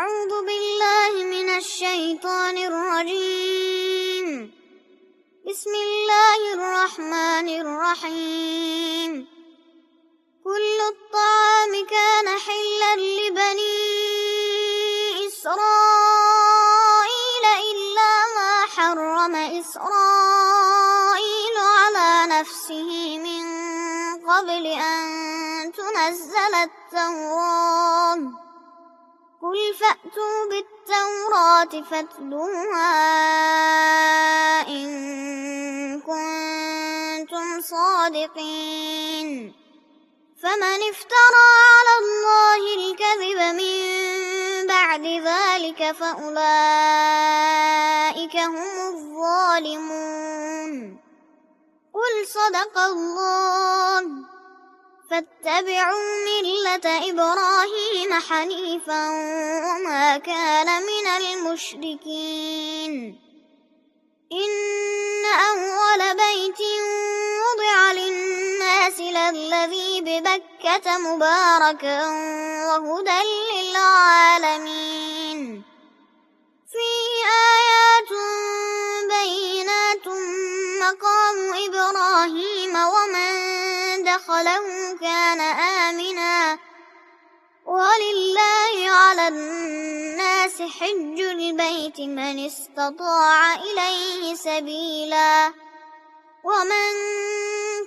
أعوذ بالله من الشيطان الرجيم. بسم الله الرحمن الرحيم. كل الطعام كان حلا لبني إسرائيل إلا ما حرم إسرائيل على نفسه من قبل أن تنزل التوراة. قل فأتوا بالتوراة فاتلوها إن كنتم صادقين. فمن افترى على الله الكذب من بعد ذلك فأولئك هم الظالمون. قل صدق الله. فاتبعوا ملة إبراهيم حنيفا وما كان من المشركين. إن أول بيت وضع للناس للذي ببكة مباركا وهدى للعالمين. فيه آيات بينات مقام إبراهيم ومن دخله كان آمنا ولله على الناس حج البيت من استطاع إليه سبيلا ومن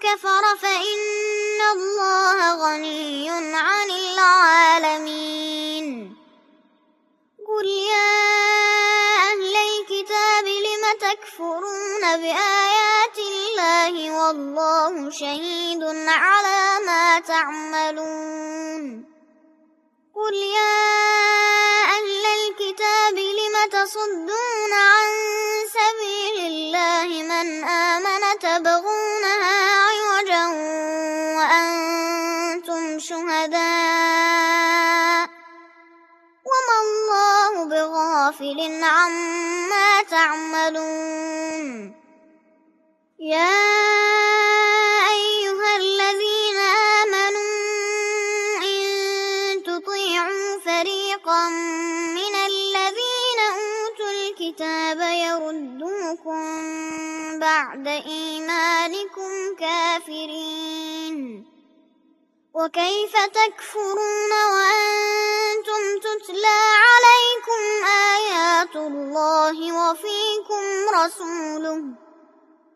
كفر فإن الله غني عن العالمين. قل يا أهل الكتاب لم تكفرون بآيات الله والله شهيد على ما تعملون. قل يا أهل الكتاب لم تصدون عن سبيل الله من آمن تبغونها عوجا وأنتم شهداء وما الله بغافل عما تعملون. يا أيها الذين آمنوا إن تطيعوا فريقا من الذين أوتوا الكتاب يردوكم بعد إيمانكم كافرين. وكيف تكفرون وأنتم تتلى عليكم آيات الله وفيكم رسوله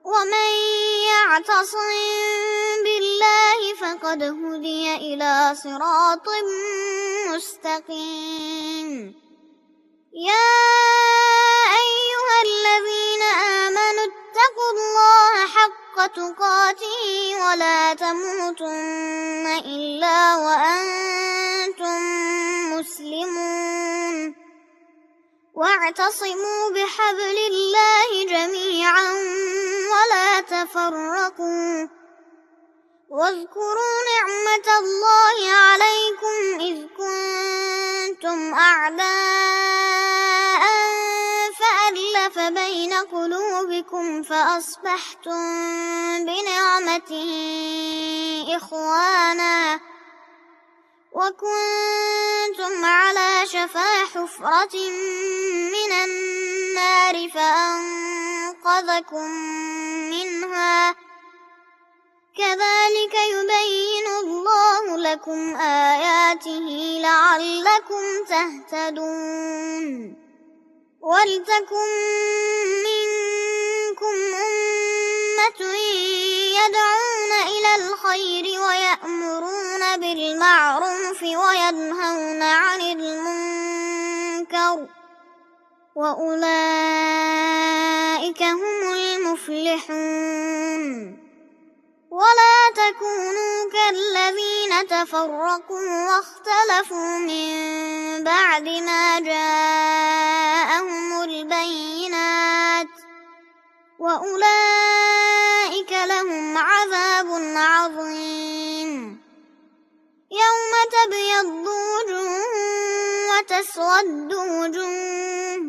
ومن يعتصم بالله فقد هدي إلى صراط مستقيم. يا أيها الذين آمنوا اتقوا الله حق تقاته ولا تموتن إلا وأنتم مسلمون. واعتصموا بحبل الله جميعا ولا تفرقوا. واذكروا نعمة الله عليكم إذ كنتم أعداء فألف بين قلوبكم فأصبحتم بنعمته إخوانا وكنتم على شفا حفرة من النار فأنقذكم منها. كذلك يبين الله لكم آياته لعلكم تهتدون. ولتكن منكم أمة يدعون إلى الخير ويأمرون بالمعروف وينهون عن المنكر وأولئك هم المفلحون. ولا تكونوا كالذين تفرقوا واختلفوا من بعد ما جاءهم البينات وأولئك لهم عذاب عظيم. يوم تبيض وجوه وتسود وجوه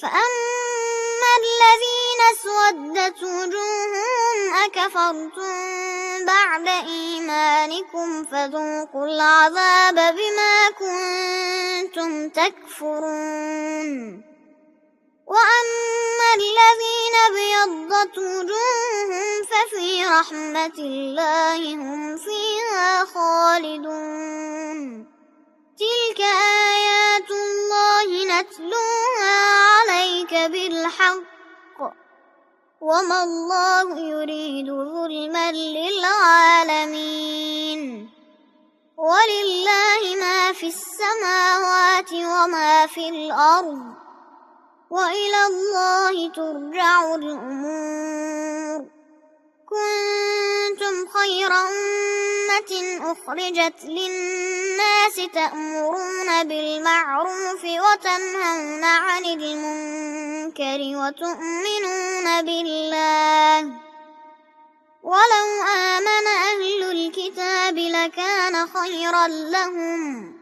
فأما الذين اسودت وجوههم أكفرتم بعد إيمانكم فذوقوا العذاب بما كنتم تكفرون وأما الذين ابيضت وجوههم ففي رحمة الله هم فيها خالدون تلك آيات الله نتلوها عليك بالحق وما الله يريد ظلما للعالمين ولله ما في السماوات وما في الأرض وإلى الله ترجع الأمور كنتم خير أمة أخرجت للناس تأمرون بالمعروف وتنهون عن المنكر وتؤمنون بالله ولو آمن أهل الكتاب لكان خيرا لهم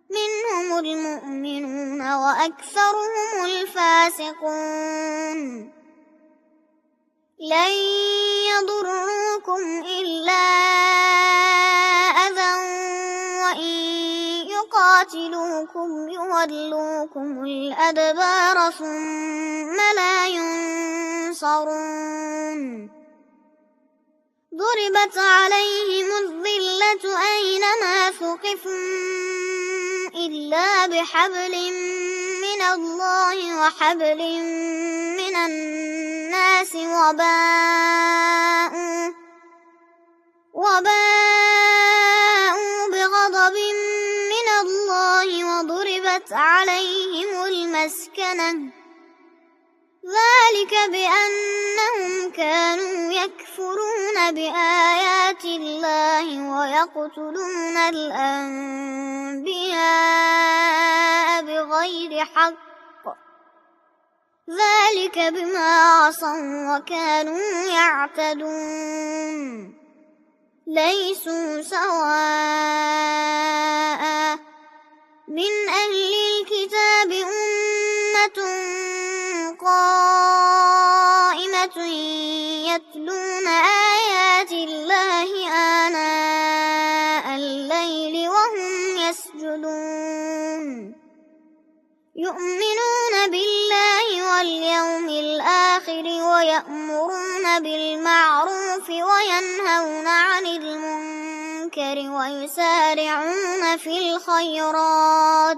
منهم المؤمنون وأكثرهم الفاسقون لن يضروكم إلا أذى وإن يقاتلوكم يولوكم الأدبار ثم لا ينصرون ضربت عليهم الذلة أينما ثقفوا إلا بحبل من الله وحبل من الناس وباءوا بغضب من الله وضربت عليهم المسكنة ذلك بأنهم كانوا يكفرون بآيات الله ويقتلون الأنبياء بغير حق ذلك بما عصوا وكانوا يعتدون ليسوا سواء من أهل الكتاب أمة قائمة يتلون آيات الله آناء الليل وهم يسجدون يؤمنون بالله واليوم الآخر ويأمرون بالمعروف وينهون عن المنكر ويسارعون في الخيرات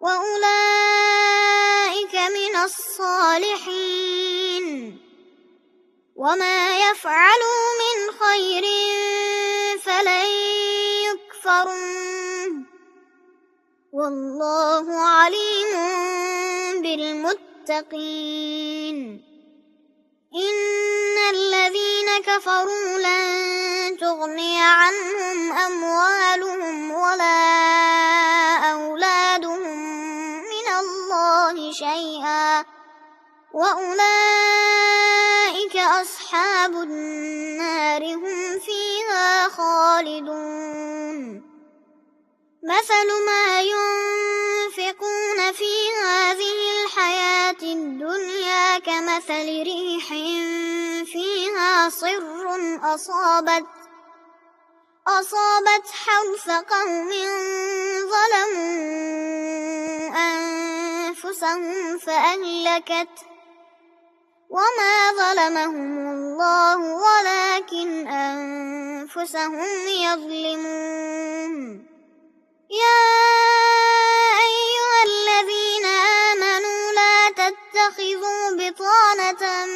وأولئك من الصالحين وما يفعلوا من خير فلن يكفرون والله عليم بالمتقين إن الذين كفروا لن تغني عنهم أموالهم ولا أولادهم من الله شيئا وأولئك أصحاب النار هم فيها خالدون مثل ما ينفقون في هذه الحياة الدنيا كمثل ريح فيها صر أصابت حرث قوم ظلموا أنفسهم فأهلكته وما ظلمهم الله ولكن أنفسهم يظلمون يا أيها الذين آمنوا لا تتخذوا بطانة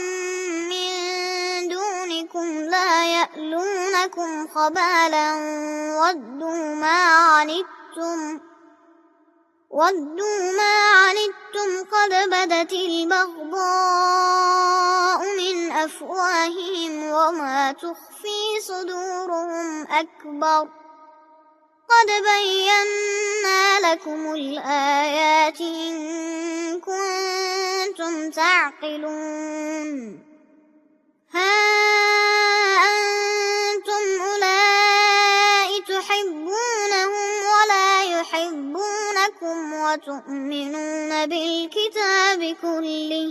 من دونكم لا يألونكم خبالا ودوا ما عنتم قد بدت البغضاء من أفواههم وما تخفي صدورهم أكبر قد بينا لكم الآيات إن كنتم تعقلون ها أنتم أولئك تحبونهم ولا يحبونكم وتؤمنون بالكتاب كله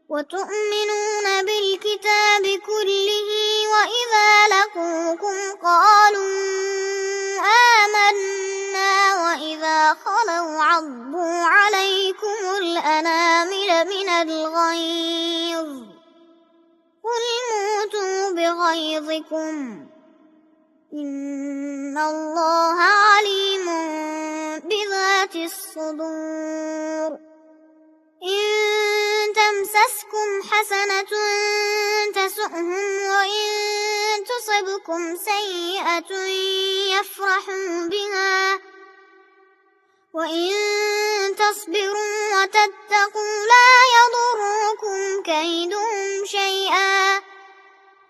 وتؤمنون بالكتاب كله وإذا لقوكم قالوا آمنا وإذا خلوا عضوا عليكم الأنامل من الغيظ قل موتوا بغيظكم إن الله عليم بذات الصدور إن تمسسكم حسنة تسؤهم وإن تصبكم سيئة يفرحوا بها وإن تصبروا وتتقوا لا يضركم كيدهم شيئا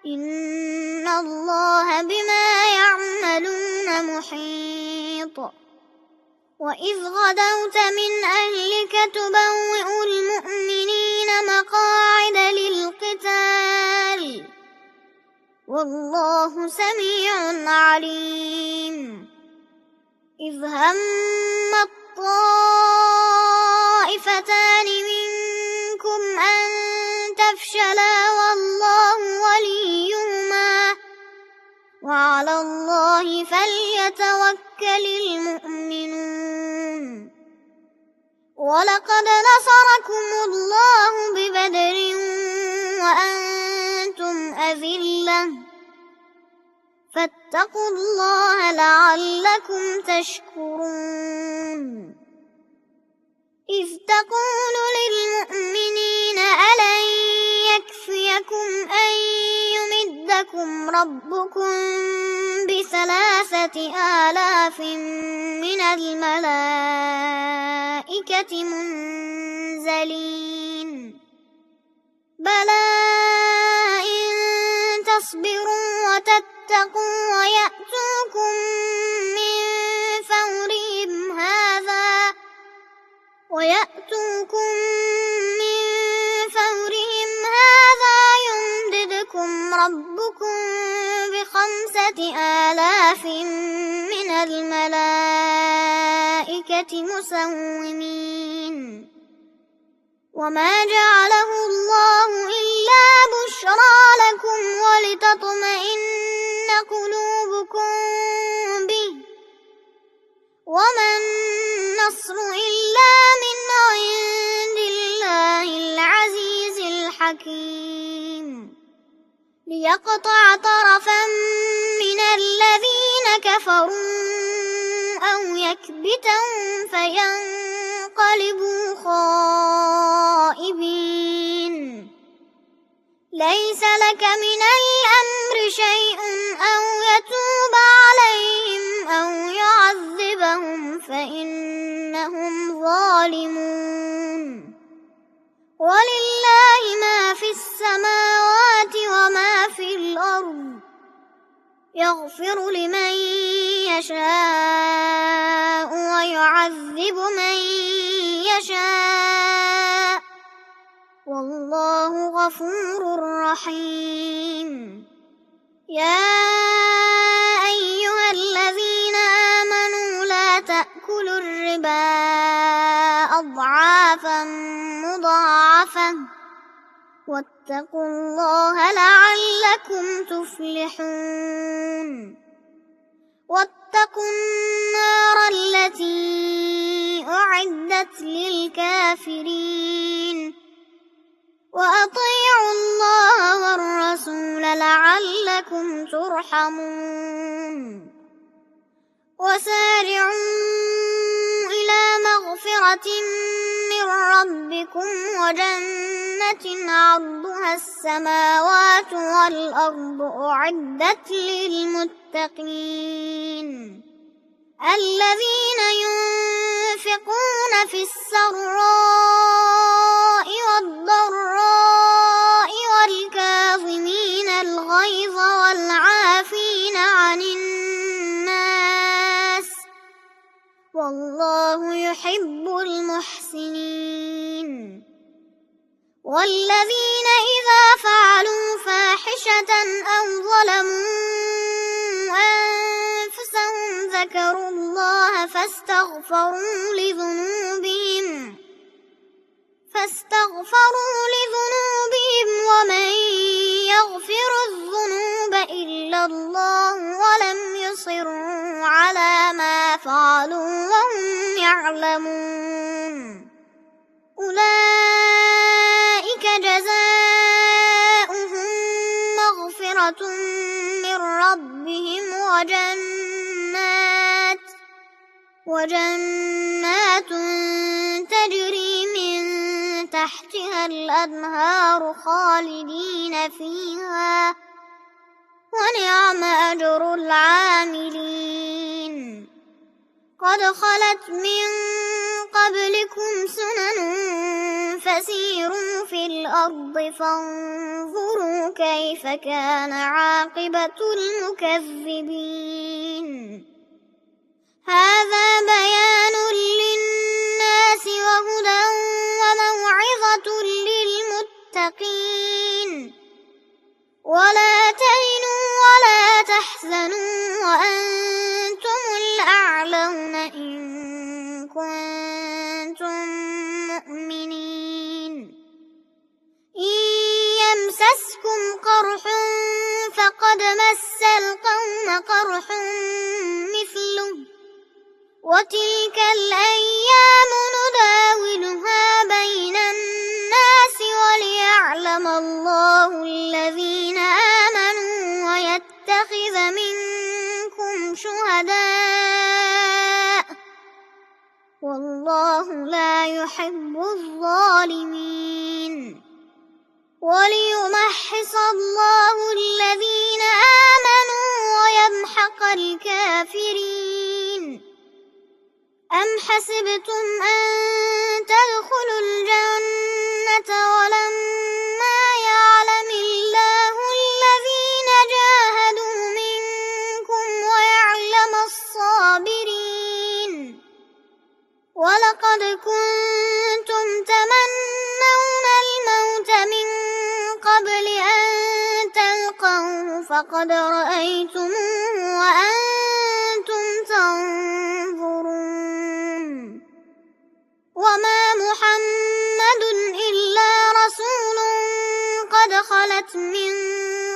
إن الله بما يعملون محيط وإذ غدوت من أهلك تبوئ المؤمنين مقاعد للقتال والله سميع عليم إذ هم الطائفتان منكم أن تفشلا والله وليهما وعلى الله فليتوكل المؤمنون ولقد نصركم الله ببدر وأنتم أذلة فاتقوا الله لعلكم تشكرون إذ تقول للمؤمنين ألن يكفيكم أن يمدكم ربكم ب3,000 من الملائكة منزلين بلى إن تصبروا وتتقوا ويأتوكم من فورهم هذا يمددكم ربكم ب5,000 من الملائكة مسومين وما جعله الله إلا بشرى لكم ولتطمئن قلوبكم به وما النصر إلا من عند الله العزيز الحكيم ليقطع طرفا من الذين كفروا أو يكبتهم فينقلبوا خائبين ليس لك من الأمر شيء أو يتوب عليهم أو يعذبهم فإنهم ظالمون ولله ما في السماوات وما في الأرض يغفر لمن يشاء ويعذب من يشاء والله غفور رحيم يا أيها الذين آمنوا لا تأكلوا الربا أضعافا مضاعفة واتقوا الله لعلكم تفلحون واتقوا النار التي أعدت للكافرين وأطيعوا الله والرسول لعلكم ترحمون وسارعوا إلى مغفرة من ربكم وجنة عرضها السماوات والأرض أعدت للمتقين الذين ينفقون في السراء والضراء والكاظمين الغيظ والعافين عن الناس والله يحب المحسنين والذين إذا فعلوا فاحشة أو ظلموا أنفسهم ذكروا الله فاستغفروا لذنوبهم يغفر الذنوب إلا الله ولم يصروا على ما فعلوا وهم يعلمون أولئك جزاؤهم مغفرة من ربهم وجنات تجري من تحتها الأنهار خالدين فيها ونعم أجر العاملين قد خلت من قبلكم سنن فسيروا في الأرض فانظروا كيف كان عاقبة المكذبين هذا بيان للناس وهدى وموعظة للمتقين ولا تهنوا ولا تحزنوا وأنتم الأعلون إن كنتم مؤمنين إن يمسسكم قرح فقد مس القوم قرح مثله وتلك الأيام نداولها بين الناس وليعلم الله الذين آمنوا ويتخذ منكم شهداء والله لا يحب الظالمين وليمحص الله الذين آمنوا ويمحق الكافرين أم حسبتم أن تدخلوا الجنة ولما يعلم الله الذين جاهدوا منكم ويعلم الصابرين ولقد كنتم تمنون الموت من قبل أن تلقوه فقد رأيتموه وأنتم تنظرون وما محمد إلا رسول قد خلت من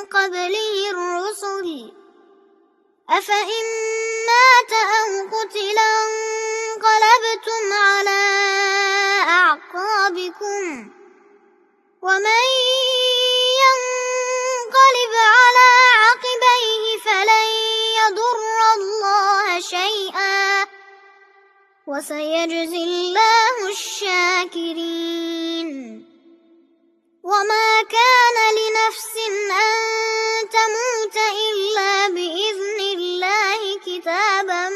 قبله الرسل أفإن مات أو قتلا انقلبتم على أعقابكم ومن ينقلب على عقبيه فلن يضر الله شيئا وسيجزي الله الشاكرين وما كان لنفس أن تموت إلا بإذن الله كتابا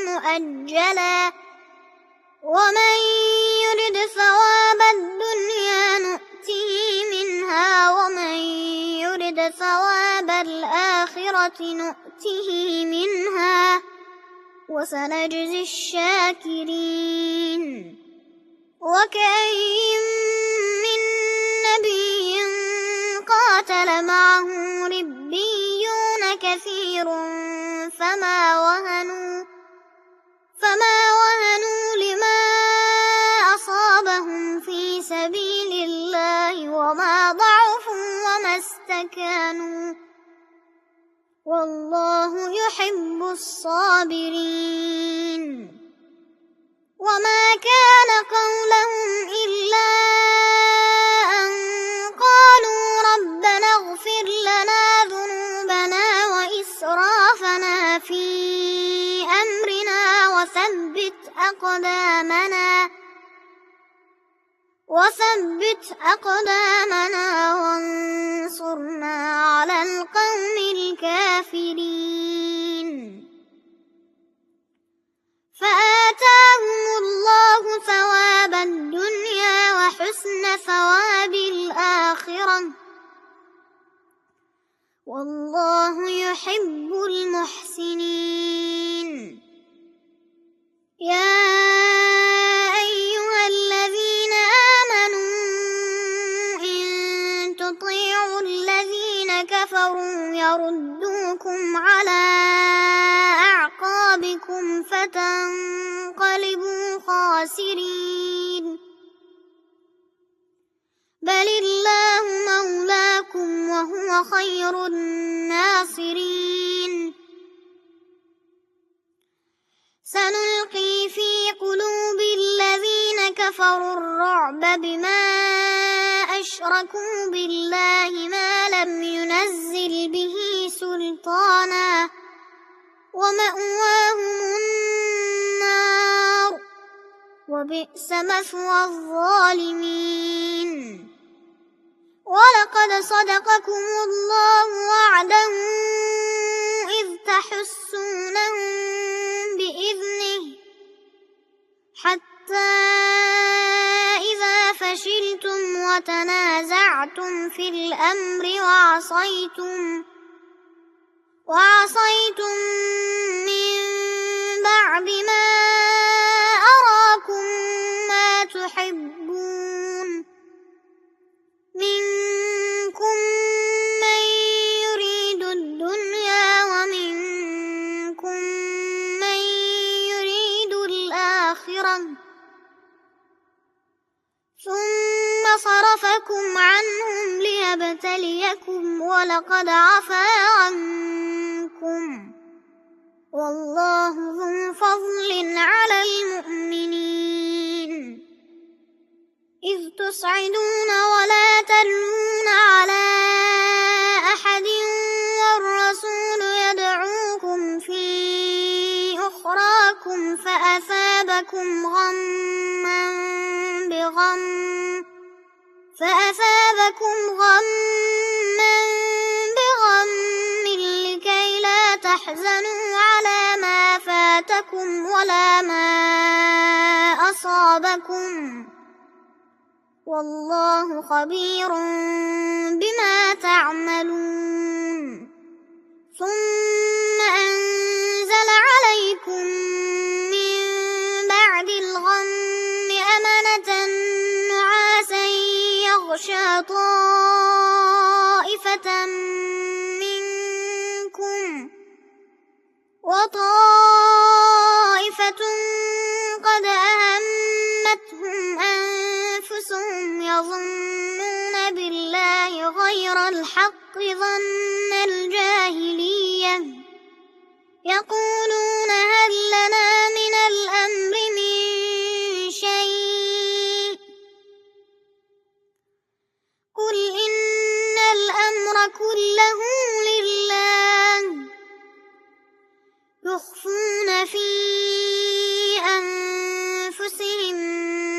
مؤجلا ومن يرد ثواب الدنيا نؤته منها ومن يرد ثواب الآخرة نؤته منها وسنجزي الشاكرين وكأين من نبي قاتل معه ربيون كثير فما وهنوا لما أصابهم في سبيل الله وما ضعفوا وما استكانوا والله يحب الصابرين وما كان قولهم إلا أن قالوا ربنا اغفر لنا ذنوبنا وإسرافنا في أمرنا وثبت أقدامنا وانصرنا على القوم الكافرين فآتاهم الله ثواب الدنيا وحسن ثواب الآخرة والله يحب المحسنين يا أيها الذين آمنوا إن تطيعوا الذين كفروا يردوكم على أعقابكم فتنقلبوا خاسرين بل الله مولاكم وهو خير خير الناصرين سنلقي في قلوب الذين كفروا الرعب بما أشركوا بالله ما لم ينزل به سلطانا ومأواهم النار وبئس مثوى الظالمين ولقد صدقكم الله وعده إذ تحسونهم بإذنه حتى إذا فشلتم وتنازعتم في الأمر وعصيتم من بعد ما أراكم ما تحبون منكم من يريد الدنيا ومنكم من يريد الآخرة ثم صرفكم عنهم ليبتليكم ولقد عفا عنكم والله ذو فضل على المؤمنين إذ تصعدون ولا تلوون على أحد والرسول يدعوكم في أخراكم فأثابكم غما بغم لكي لا تحزنوا على ما فاتكم ولا ما أصابكم والله خبير بما تعملون ثم أنزل عليكم من بعد الغم أمنة نعاسا يغشى طائفة منكم وطائفة قد أهمتهم أنفسهم يظنون بالله غير الحق ظن الجاهلية يقولون هل لنا من الأمر من شيء قل إن الأمر كله لله يخفون في أنفسهم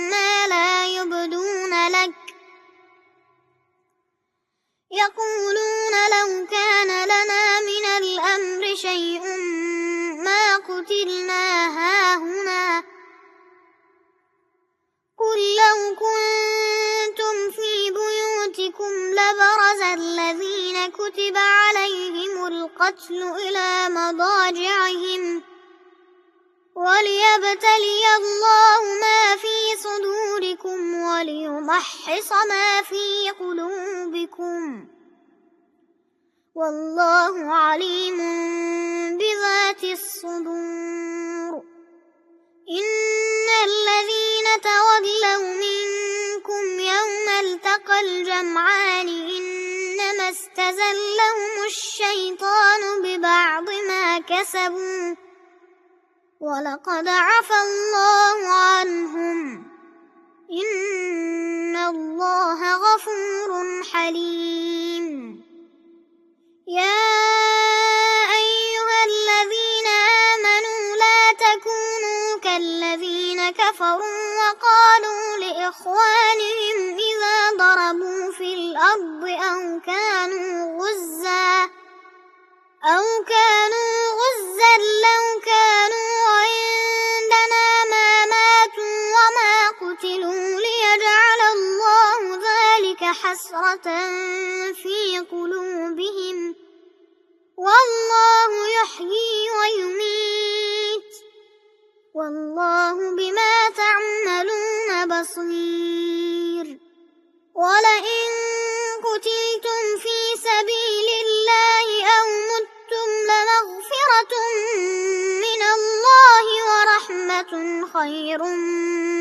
ما لا يبدون لك يقولون لو كان لنا من الأمر شيء ما قتلنا هاهنا قل لو كنتم في بيوتكم لبرز الذين كتب عليهم القتل إلى مضاجعهم وليبتلي الله ما في صدوركم وليمحص ما في قلوبكم والله عليم بذات الصدور إن الذين تولوا منكم يوم التقى الجمعان إنما استزلهم الشيطان ببعض ما كسبوا ولقد عفا الله عنهم إن الله غفور حليم يا أيها الذين آمنوا لا تكونوا كالذين كفروا وقالوا لإخوانهم إذا ضربوا في الأرض أو كانوا غزا لو كانوا عندنا ما ماتوا وما قتلوا ليجعل الله ذلك حسرة في قلوبهم والله يحيي ويميت والله بما تعملون بصير ولئن قتلتم في سبيل الله أو متم لمغفرة من الله ورحمة خير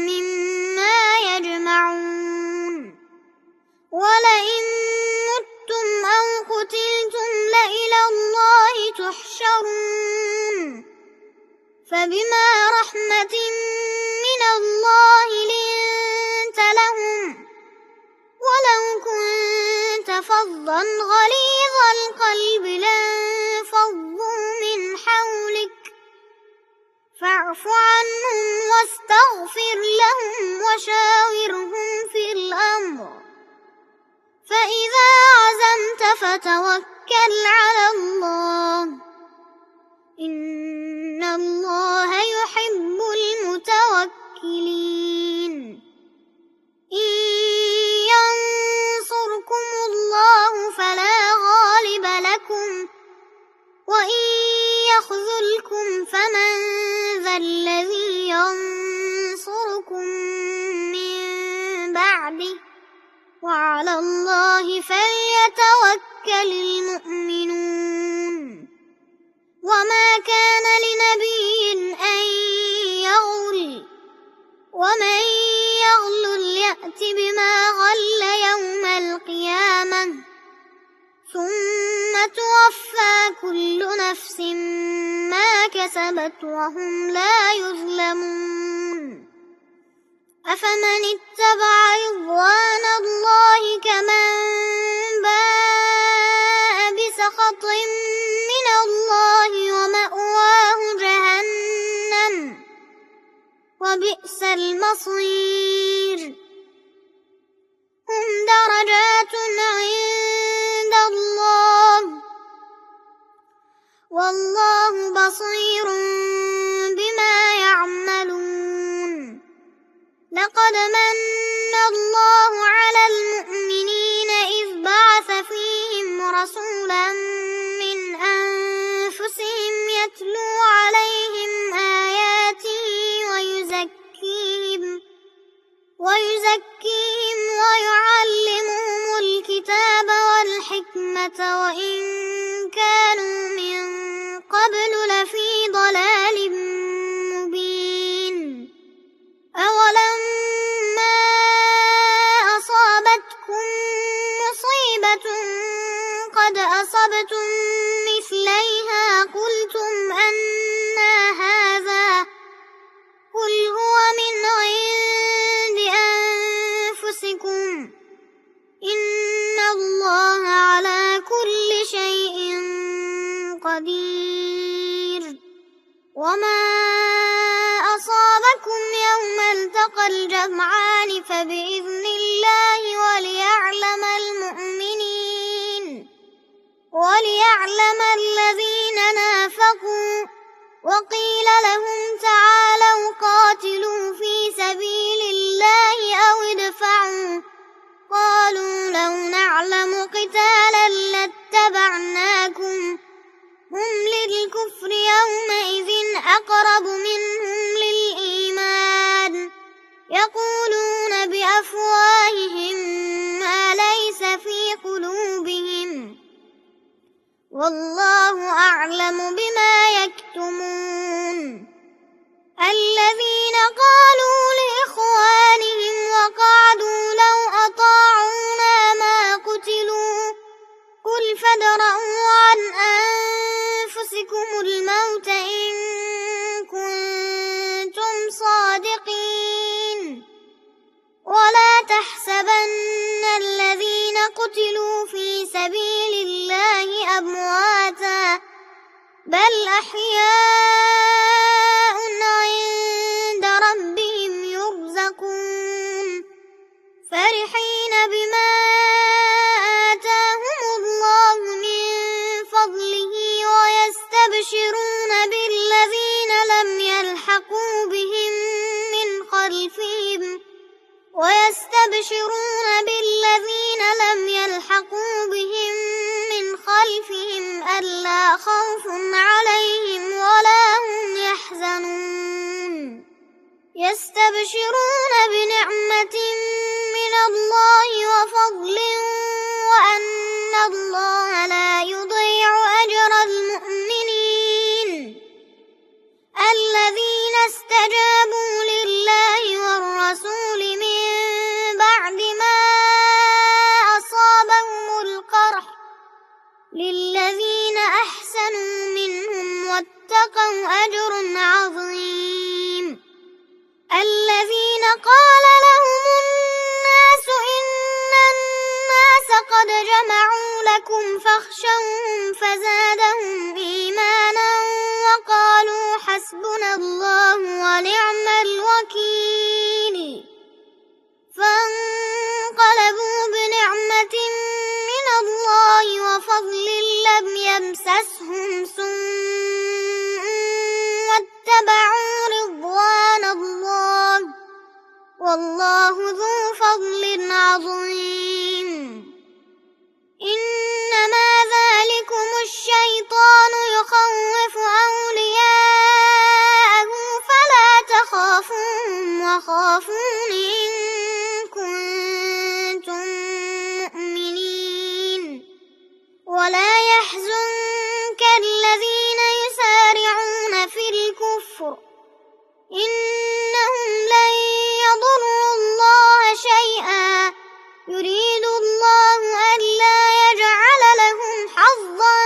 مما يجمعون ولئن متم أو قتلتم لإلى الله تحشرون فبما رحمة من الله لنت لهم ولو كنت فظا غليظ القلب لانفضوا من حولك فاعف عنهم واستغفر لهم وشاورهم في الأمر فإذا عزمت فتوكل على الله إن الله يحب المتوكلين إن ينصركم الله فلا غالب لكم وإن يخذلكم فمن ذا الذي ينصركم من بعده وعلى الله فليتوكل المؤمنون وما كان لنبي أن يغل ومن يغل يأت بما غل يوم القيامة ثم توفى كل نفس ما كسبت وهم لا يظلمون أفمن اتبع رضوان الله كمن باء بسخط من الله ومأواه جهنم وبئس المصير هم درجات عند الله والله بصير بما يعملون لقد من الله على المؤمنين إذ بعث فيهم رسولا من أنفسهم يتلو عليهم آياته ويزكيهم ويعلمهم الكتاب والحكمة وإن كانوا من قبل لفي ضلال مبين أولما أصابتكم مصيبة قد أصبتم مثليها قلتم أنى هذا قل هو من عند أنفسكم إن الله على كل شيء قدير وما أصابكم يوم التقى الجمعان فبإذن الله وليعلم الذين نافقوا وقيل لهم تعالوا قاتلوا في سبيل الله أو ادفعوا قالوا لو نعلم قتالا لاتبعناكم هم للكفر يومئذ أقرب منهم للإيمان يقولون بأفواههم ما ليس في قلوبهم والله أعلم بما يكتمون الذين قالوا لإخوانهم وقعدوا لو أطاعونا ما قتلوا قل فادرءوا عن أنفسكم الموت إن كنتم صادقين ولا تحسبن الذين قتلوا في سبيل الله أمواتا بل أحياء عند ربهم يرزقون فرحين بما آتاهم الله من فضله ويستبشرون بالذين لم يلحقوا بهم من خلفهم ألا خوف عليهم ولا هم يحزنون يستبشرون بنعمة من الله وفضل وأن الله لا يضيع أجر المؤمنين الذين استجابوا لله والرسول من بعد ما أصابهم القرح قال لهم الناس إن الناس قد جمعوا لكم فاخشوهم فزادهم إيمانا وقالوا حسبنا الله ونعم الوكيل فانقلبوا بنعمة من الله وفضل لم يمسسهم سوء واتبعوا رضوان الله والله ذو فضل عظيم إنما ذلكم الشيطان يخوف أولياءه فلا تخافوهم وخافون إن كنتم مؤمنين ولا يحزنك الذين يسارعون في الكفر إنهم لن يضروا الله شيئا يريد الله ألا يجعل لهم حظا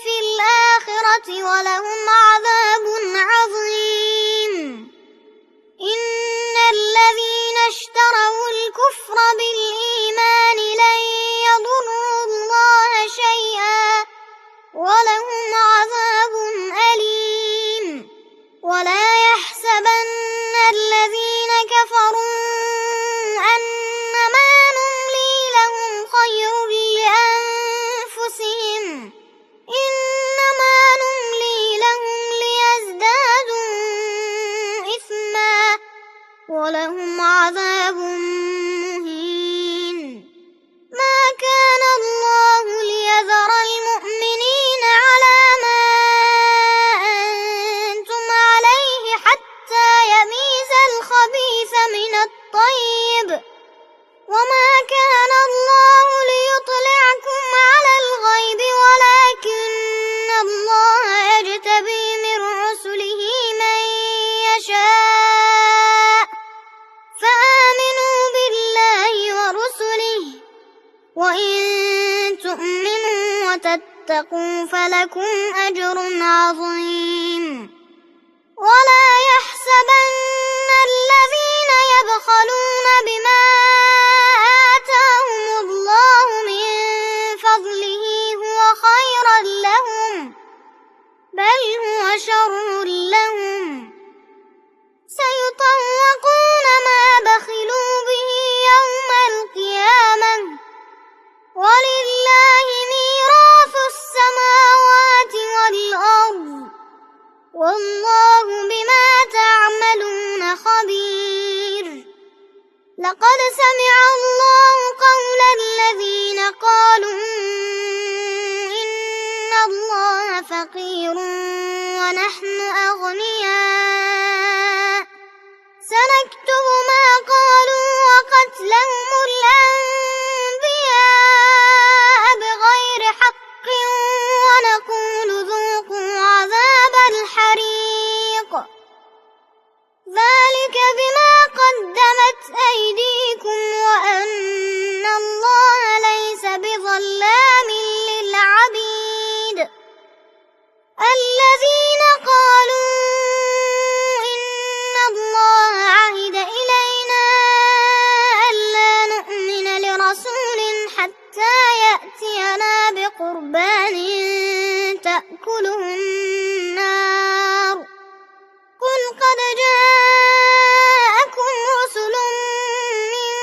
في الآخرة ولهم عذاب عظيم إن الذين اشتروا الكفر بالإيمان لن يضروا الله شيئا ولهم عذاب أليم ولا يحسبن الذين كفروا أنما نملي لهم خير لأنفسهم إنما نملي لهم ليزدادوا إثما ولهم عذاب مهين ما كان الله ليذر المؤمنين على ما أنتم عليه حتى يميز الخبيث من الطيب وما كان الله ليطلعكم على الغيب ولكن الله يجتبي من رسله من يشاء فآمنوا بالله ورسله وإن تؤمنوا وتتقوا فلكم أجر عظيم ولا يحسبن الذين يبخلون بما آتاهم الله من فضله هو خيرا لهم بل هو شر لهم سيطوقون ما بخلوا به يوم القيامة ولله ميراث السماوات والأرض والله بما تعملون خبير لقد سمع الله قول الذين قالوا إن الله فقير ونحن أغنياء سنكتب ما قالوا وقتلهم الأنبياء بغير حق ونقول ذوقوا عذاب الحريق ذلك بما قدمت أيديكم وأن الله ليس بظلام للعبيد الذين قالوا إن الله عهد إلينا ألا نؤمن لرسول حتى يأتينا بقربان تأكله النار قل قد جاءكم رسل من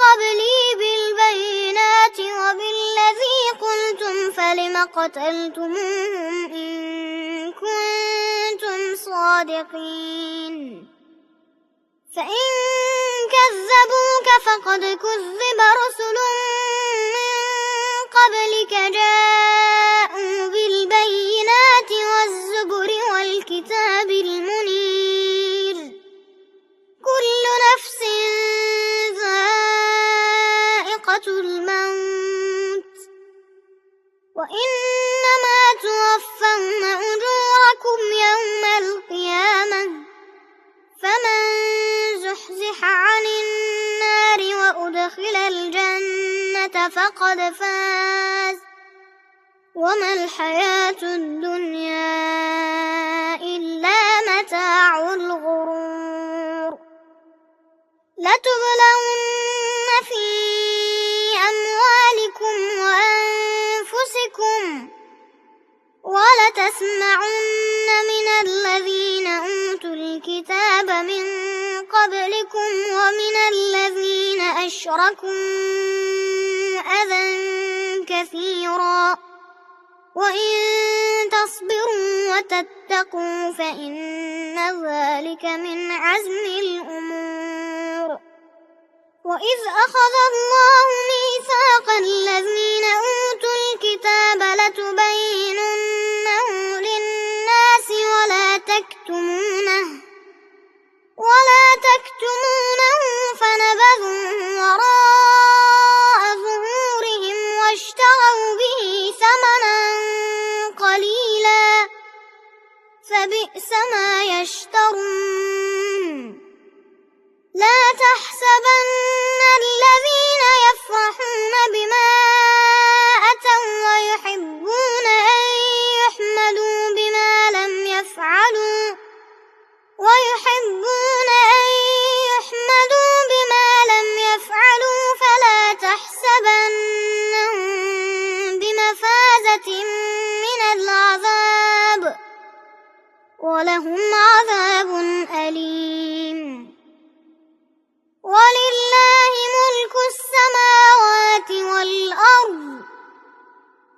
قبلي بالبينات وبالذي قلتم فلم قتلتموهم إن كنتم صادقين فإن كذبوك فقد كذب رسل من قبلك جاءوا بالبينات والزبر والكتاب المنير كل نفس ذائقة الموت وإنما توفون أجوركم يوم القيامة فمن زحزح عن النار وأدخل الجنة فقد فاز وما الحياة الدنيا إلا متاع الغرور لتبلغن في أموالكم وأنفسكم ولتسمعن من الذين أوتوا الكتاب من قبلكم ومن الذين أشركوا أذى كثيرا وإن تصبروا وتتقوا فإن ذلك من عزم الأمور. وإذ أخذ الله ميثاق الذين أوتوا الكتاب لتبيننه للناس ولا تكتمونه فنبذوه وراء ظهورهم واشتروا به ثمنا قليلا فبئس ما يشترون. لا تحسبن الذين يفرحون بما أتوا ويحبون أن يحمدوا بما لم يفعلوا فلا تحسبنهم بمفازة من العذاب ولهم عذاب أليم. ولله ملك السماوات والأرض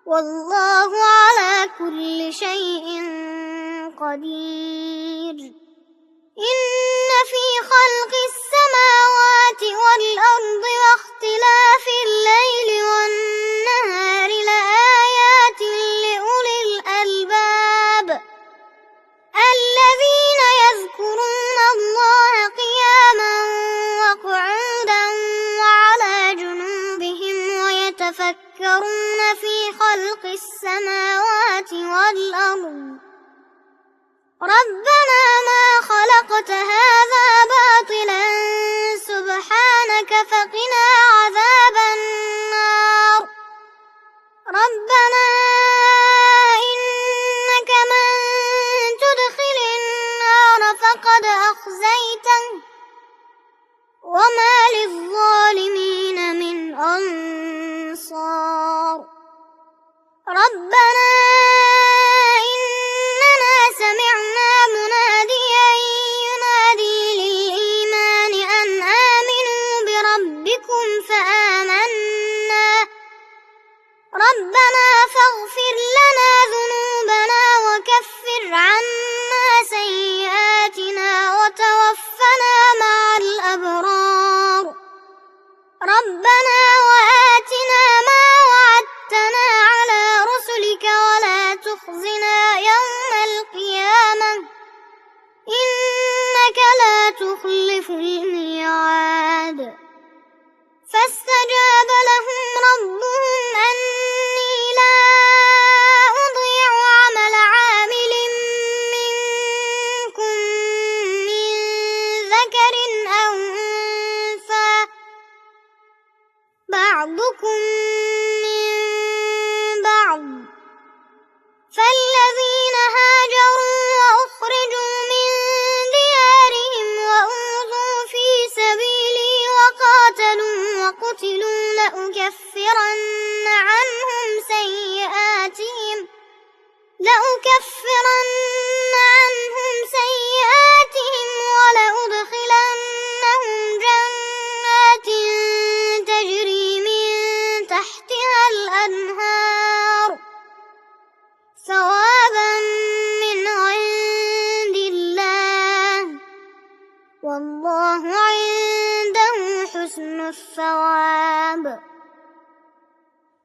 والله على كل شيء قدير. إن في خلق السماوات والأرض واختلاف الليل والنهار لآيات لأولي الألباب الذين يذكرون الله قياما وقعودا وعلى جنوبهم ويتفكرون في خلق السماوات والأرض ربنا ما خلقت هذا باطلا سبحانك فقنا عذاب النار. ربنا إنك من تدخل النار فقد أخزيته وما للظالمين من أنصار. ربنا إننا سمعنا مناديا ينادي للإيمان أن آمنوا بربكم فآمنا. ربنا فاغفر لنا ذنوبنا وكفر عنا سيئاتنا وتوفنا مع الأبرار. ربنا وآتنا ما وعدتنا على رسلك ولا تخزنا يوم القيامة إنك لا تخلف الميعاد. فاستجاب لهم ربهم أني لا أضيع عمل عامل منكم من ذكر أو أنثى بعضكم من بعض. فالذين هاجروا وأخرجوا من ديارهم وأوذوا في سبيلي وقتلوا لأكفرن عنهم سيئاتهم ولأدخلنهم جنات تجري من تحتها الأنهار ثوابا من عند الله والله عنده حسن الثواب.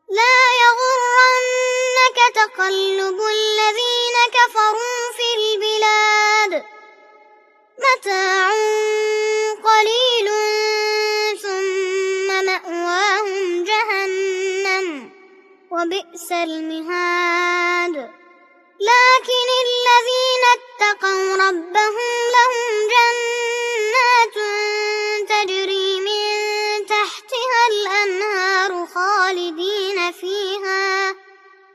لا يغرنك تقلب الذين كفروا في البلاد متاع قليل ثم مأواهم جهنم وبئس المهاد. لكن الذين اتقوا ربهم لهم جنات تجري من تحتها الأنهار خالدين فيها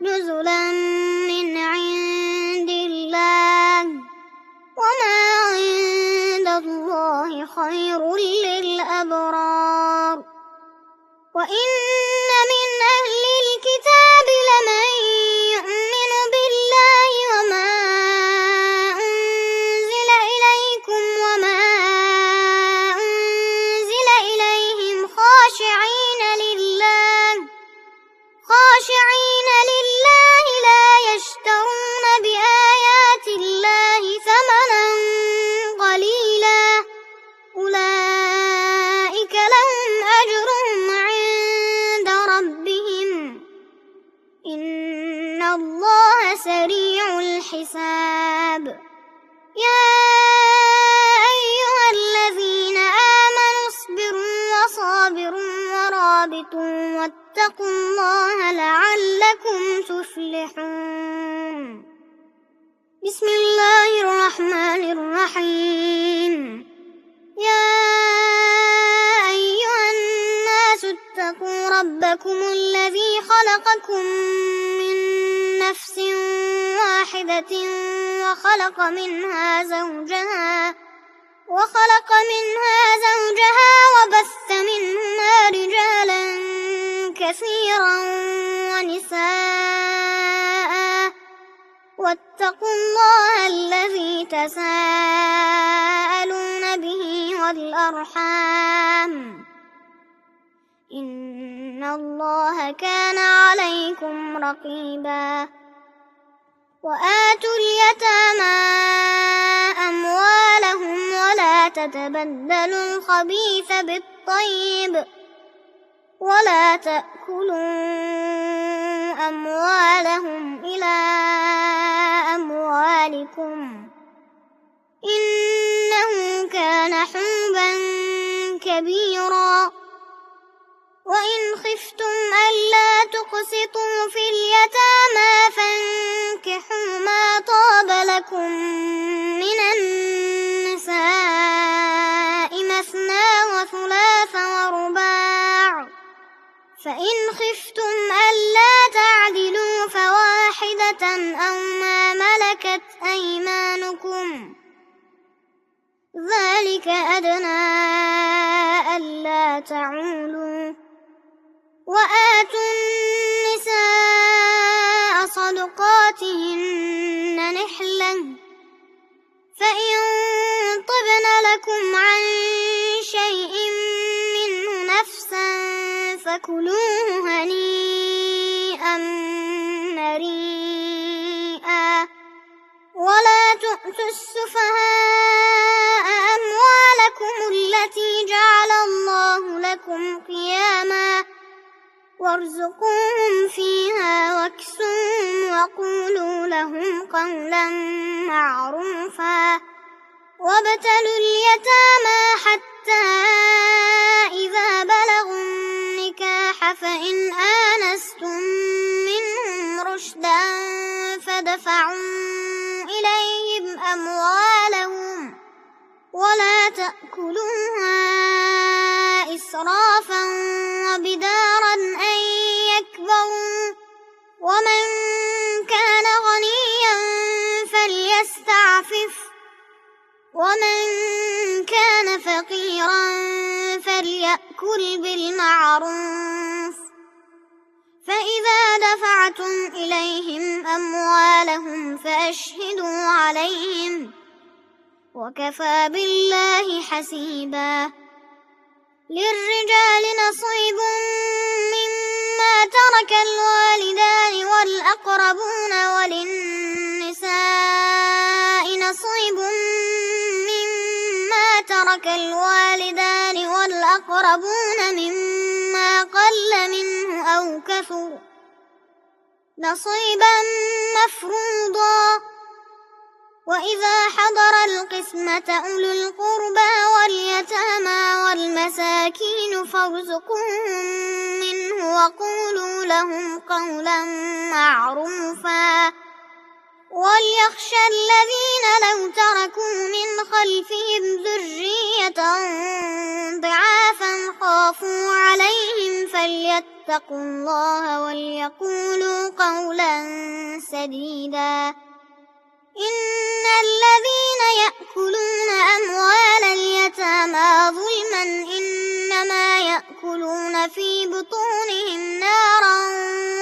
نزلا من عند الله وما عند الله خير للأبرار وإن من أهل الكتاب لمن يؤمن بالله وما أنزل إليكم وما أنزل إليهم خاشعين لله لا يشترون بآيات الله ثمنا قليلا أولئك لهم أجرهم عند ربهم إن الله سريع الحساب يا أيها الذين آمنوا اصبروا وصابروا ورابطوا واتقوا الله لعلكم تفلحون بسم الله الرحمن الرحيم يا أيها الناس اتقوا ربكم الذي خلقكم من نفس واحدة وخلق منها زوجها وبث منهما رجالا كثيرا ونساء واتقوا الله الذي تساءلون به والأرحام إن الله كان عليكم رقيبا وآتوا اليتامى أموالهم ولا تتبدلوا الخبيث بالطيب ولا تأكلوا أموالهم إلى أموالكم إنه كان حوبا كبيرا وإن خفتم ألا تقسطوا في اليتامى فانكحوا ما طاب لكم من النساء مثنى وثلاث ورباع فإن خفتم ألا تعدلوا فواحدة أو ما ملكت أيمانكم ذلك أدنى ألا تعولوا وآتوا النساء صدقاتهن نحلة فإن طبن لكم عن شيء منه نفسا فكلوه هنيئا مريئا ولا تؤتوا السفهاء أموالكم التي جعل الله لكم قياما وارزقوهم فيها واكسوهم وقولوا لهم قولا معروفا وابتلوا اليتامى حتى إذا بلغوا النكاح فإن آنستم منهم رشدا فدفعوا إليهم أموالهم ولا تأكلوها إسرافا وبدارا أن يكبروا ومن كان غنيا فليستعفف ومن كان فقيرا فليأكل بالمعروف فإذا دفعتم إليهم أموالهم فأشهدوا عليهم وكفى بالله حسيبا للرجال نصيب مما ترك الوالدان والأقربون وللنساء نصيب مما ترك الوالدان والأقربون مما قل منه أو كثر نصيبا مفروضا وإذا حضر القسمة أولو القربى واليتامى والمساكين فارزقوهم منه وقولوا لهم قولا معروفا وليخشى الذين لو تركوا من خلفهم ذرية ضعافا خافوا عليهم فليتقوا الله وليقولوا قولا سديدا إن الذين يأكلون أموال اليتامى ظلما إنما يأكلون في بطونهم نارا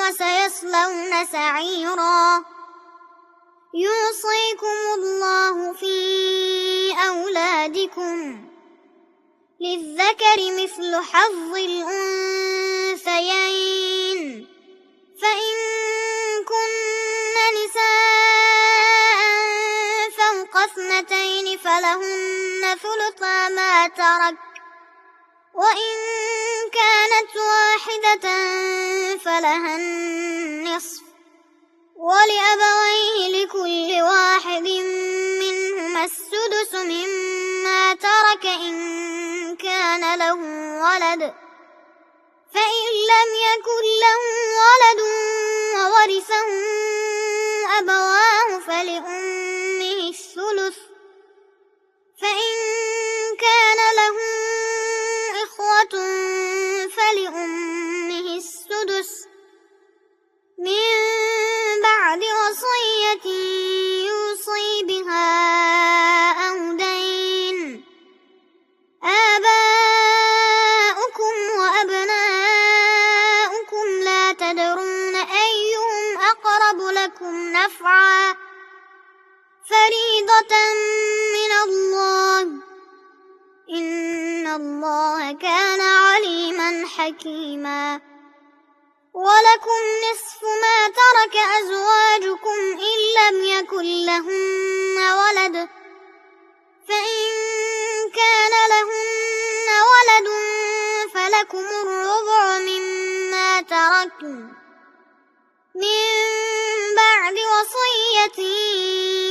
وسيصلون سعيرا يوصيكم الله في أولادكم للذكر مثل حظ الأنثيين فإن كن نساء فوق 2 فلهن ثلثا ما ترك وإن كانت واحدة فلها النصف ولأبويه لكل واحد منهما السدس مما ترك إن كان له ولد فإن لم يكن له ولد وورثه أبواه فلأمه الثلث فإن كان له إخوة فلأمه السدس من بعد وصية يوصي بها أو دين آباؤكم وأبناؤكم لا تدرون أيهم أقرب لكم نفعا فريضة من الله إن الله كان عليما حكيما ولكم نصف ما ترك أزواجكم إن لم يكن لهن ولد فإن كان لهن ولد فلكم الربع مما تركن من بعد وصية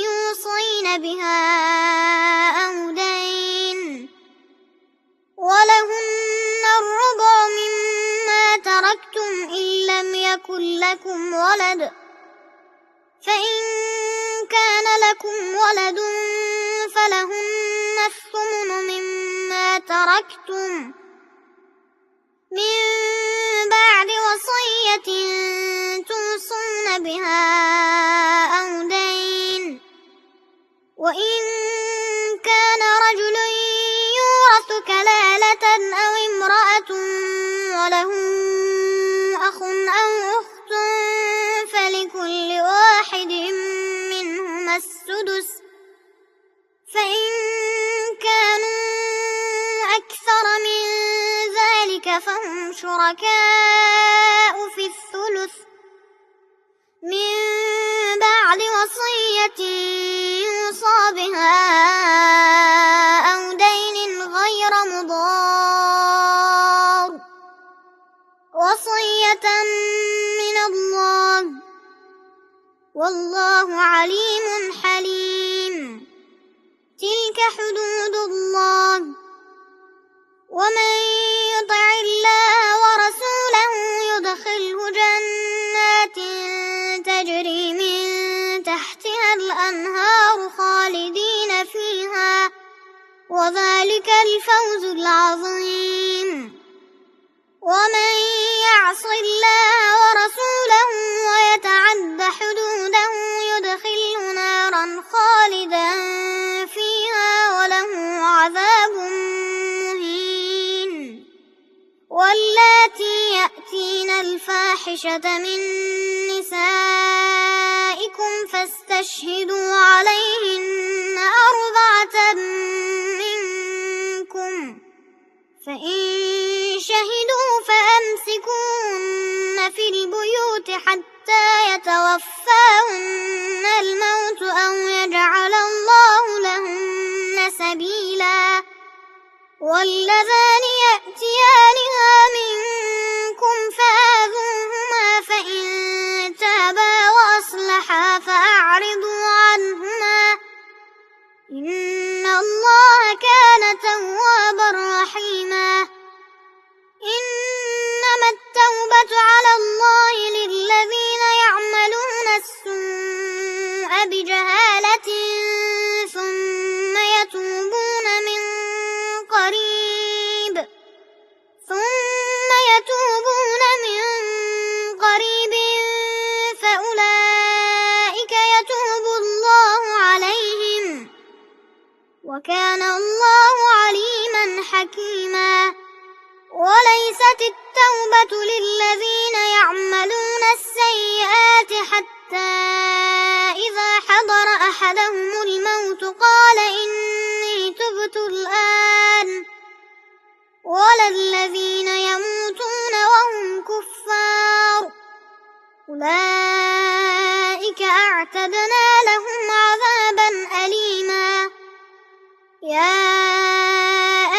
يوصين بها أو دين ولهن الربع مما تركتم إن لم يكن لكم ولد فإن كان لكم ولد فلهن الثمن مما تركتم من بعد وصية توصون بها أو دين وإن كان رجل يورث كلالة أو امرأة وله أخ أو أخت فلكل واحد منهما السدس فإن كانوا أكثر من ذلك فهم شركاء في الثلث من بعد وصية يوصى بها أو دين غير مضار وصية من الله والله عليم حليم تلك حدود الله ومن يطع الله ورسوله يدخله جنات تجري من تحتها الأنهار خالدين فيها وذلك الفوز العظيم ومن يعص الله ورسوله ويتعد حدوده يدخله نارا خالدا فيها وله عذاب مهين واللاتي يأتين الفاحشة من نسائكم فاستشهدوا عليهن 4 منكم فإن شهدوا فأمسكوهن في البيوت حتى يتوفاهن الموت أو يجعل الله لهن سبيلا واللذان يأتيانها منكم فآذوهما فإن تابا وأصلحا فأعرضوا عنهما إن الله كان توابا رحيما إنما التوبة على الله للذين يعملون السوء بجهالة ثم يتوبون من قريب وليست التوبة للذين يعملون السيئات حتى إذا حضر أحدهم الموت قال إني تبت الآن، ولا الذين يموتون وهم كفار أولئك أعتدنا لهم عذابا أليما. يا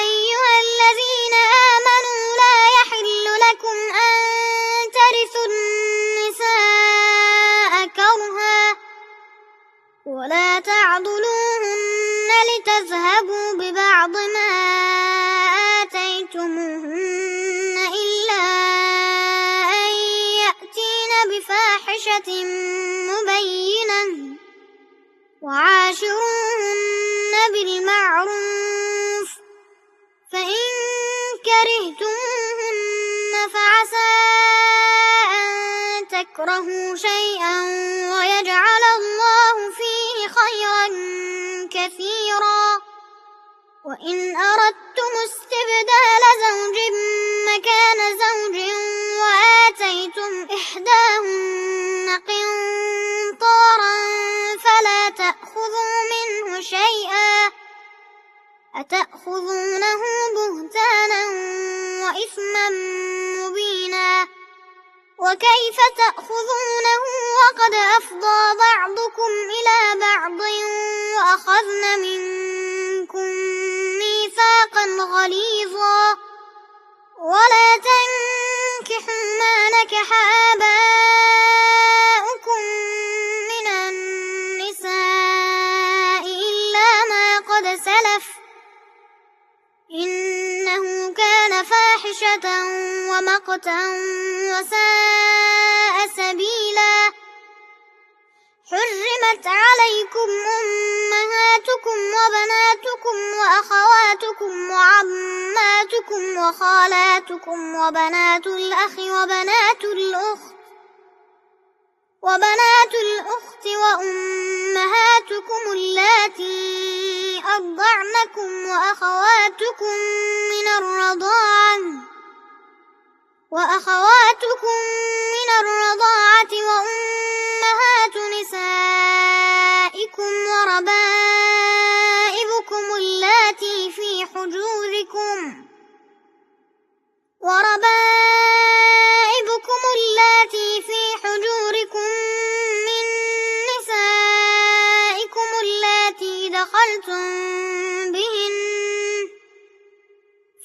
أيها الذين آمنوا لا يحل لكم أن ترثوا النساء كرها ولا تعضلوهن لتذهبوا ببعض ما آتيتموهن إلا أن يأتين بفاحشة مبينة وعاشروهن بالمعروف، فإن كرهتموهن فعسى أن تكرهوا شيئا ويجعل الله فيه خيرا كثيرا. وإن أردتم استبدال زوج مكان زوج وآتيتم إحداهن قنطارا فلا تأخذوا منه شيئا، أتأخذونه بهتانا وإثما مبينا، وكيف تأخذونه وقد أفضى بعضكم إلى بعض وأخذن منكم ميثاقا غليظا. ولا تنكحوا ما نكح آباؤكم من النساء إلا ما قد سلف إنه كان فاحشة ومقتا وساء سبيلا. حرمت عليكم أمهاتكم وبناتكم وأخواتكم وعماتكم وخالاتكم وبنات الأخ وبنات الأخت وأمهاتكم اللاتي أرضعنكم وأخواتكم من الرضاعة وأمهات نسائكم وربائبكم اللاتي في حجوركم من نسائكم اللاتي دخلتم بهن،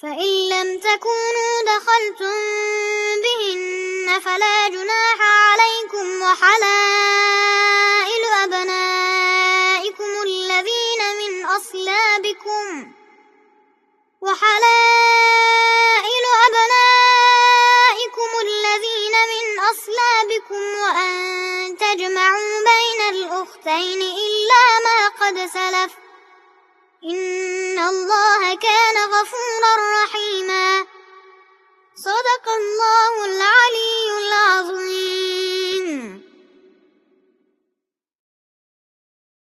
فإن لم تكونوا دخلتم بهن فلا جناح عليكم، وحلائل أبنائكم الذين من أصلابكم وأن تجمعوا بين الأختين إلا ما قد سلف إن الله كان غفورا رحيما. صدق الله العلي العظيم.